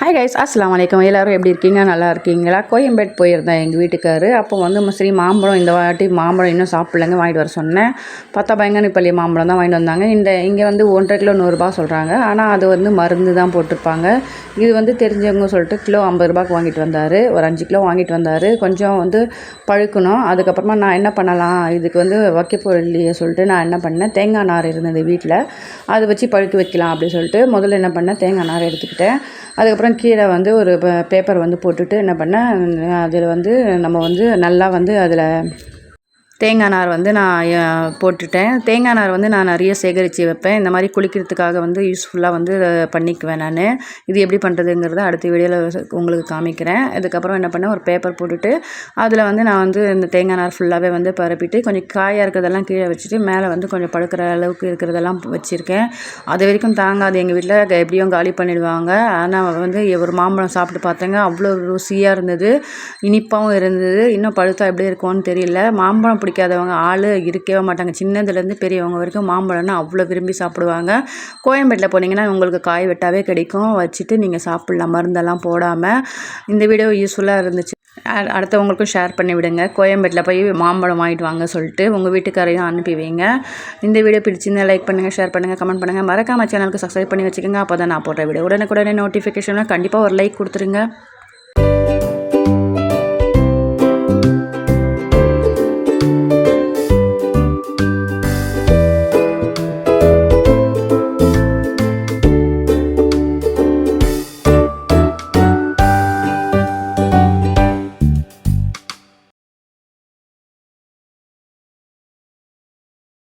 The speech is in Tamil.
ஹாய் கைஸ், அஸ்ஸலாமு அலைக்கும். எல்லோரும் எப்படி இருக்கீங்க? நல்லா இருக்கீங்களா? கோயம்பேடு போயிருந்தேன் எங்கள் வீட்டுக்காரு. அப்போ வந்து சரி மாம்பழம் இந்த வாட்டி மாம்பழம் இன்னும் சாப்பிட்லங்க, வாங்கிட்டு வர சொன்னேன். பார்த்தா பையங்கனிப்பள்ளி மாம்பழம் தான் வாங்கிட்டு வந்தாங்க. இங்கே வந்து 1.5 கிலோ 100 ரூபா சொல்கிறாங்க. ஆனால் அது வந்து மருந்து தான் போட்டிருப்பாங்க. இது வந்து தெரிஞ்சவங்க சொல்லிட்டு கிலோ 50 ரூபாய்க்கு வாங்கிட்டு வந்தார். ஒரு 5 கிலோ வாங்கிட்டு வந்தார். கொஞ்சம் வந்து பழுக்கணும். அதுக்கப்புறமா நான் என்ன பண்ணலாம், இதுக்கு வந்து வைக்கப்போ இல்லையே சொல்லிட்டு நான் என்ன பண்ணேன், தேங்காய் நார் இருந்தது வீட்டில், அதை வச்சு பழுக்க வைக்கலாம் அப்படின்னு சொல்லிட்டு முதல்ல என்ன பண்ணேன், தேங்காய் நார் எடுத்துக்கிட்டேன். அதுக்கப்புறம் கீழே வந்து ஒரு பேப்பர் வந்து போட்டுட்டு என்ன பண்ணேன், அதில் வந்து நம்ம வந்து நல்லா வந்து அதில் தேங்காய் நார் வந்து நான் போட்டுட்டேன். தேங்காய் நார் வந்து நான் நிறைய சேகரித்து வைப்பேன். இந்த மாதிரி குளிக்கிறதுக்காக வந்து யூஸ்ஃபுல்லாக வந்து பண்ணிக்குவேன் நான். இது எப்படி பண்ணுறதுங்கிறத அடுத்த வீடியோவில் உங்களுக்கு காமிக்கிறேன். இதுக்கப்புறம் என்ன பண்ணேன், ஒரு பேப்பர் போட்டுட்டு அதில் வந்து நான் வந்து இந்த தேங்காய் நார் ஃபுல்லாகவே வந்து பரப்பிட்டு கொஞ்சம் காயாக இருக்கிறதெல்லாம் கீழே வச்சுட்டு மேலே வந்து கொஞ்சம் படுக்கிற அளவுக்கு இருக்கிறதெல்லாம் வச்சுருக்கேன். அது வரைக்கும் தாங்காது, எங்கள் வீட்டில் எப்படியும் காலி பண்ணிடுவாங்க. ஆனால் வந்து ஒரு மாம்பழம் சாப்பிட்டு பார்த்தேங்க, அவ்வளோ ருசியாக இருந்தது, இனிப்பாகவும் இருந்தது. இன்னும் பழுத்தா எப்படி இருக்கும்னு தெரியல. மாம்பழம் பிடிக்காதவங்க ஆள் இருக்கவே மாட்டாங்க. சின்னதுலேருந்து பெரியவங்க வரைக்கும் மாம்பழம்னா அவ்வளோ விரும்பி சாப்பிடுவாங்க. கோயம்பேட்டில் போனீங்கன்னா உங்களுக்கு காய் வெட்டாவே கிடைக்கும், வச்சுட்டு நீங்கள் சாப்பிட்லாம் மருந்தெல்லாம் போடாமல். இந்த வீடியோ யூஸ்ஃபுல்லாக இருந்துச்சு, அடுத்தவங்களுக்கும் ஷேர் பண்ணி விடுங்க. கோயம்பேட்டில் போய் மாம்பழம் வாங்கிட்டு வாங்க சொல்லிட்டு உங்கள் வீட்டுக்காரையும் அனுப்பி வைங்க. இந்த வீடியோ பிடிச்சிருந்தா லைக் பண்ணுங்கள், ஷேர் பண்ணுங்கள், கமெண்ட் பண்ணுங்கள். மறக்காம சேனலுக்கு சப்ஸ்கிரைப் பண்ணி வச்சுக்கோங்க. அப்போ தான் நான் போடுற வீடியோ உடனுக்குடனே நோட்டிஃபிகேஷன் கண்டிப்பாக ஒரு லைக் கொடுத்துருங்க.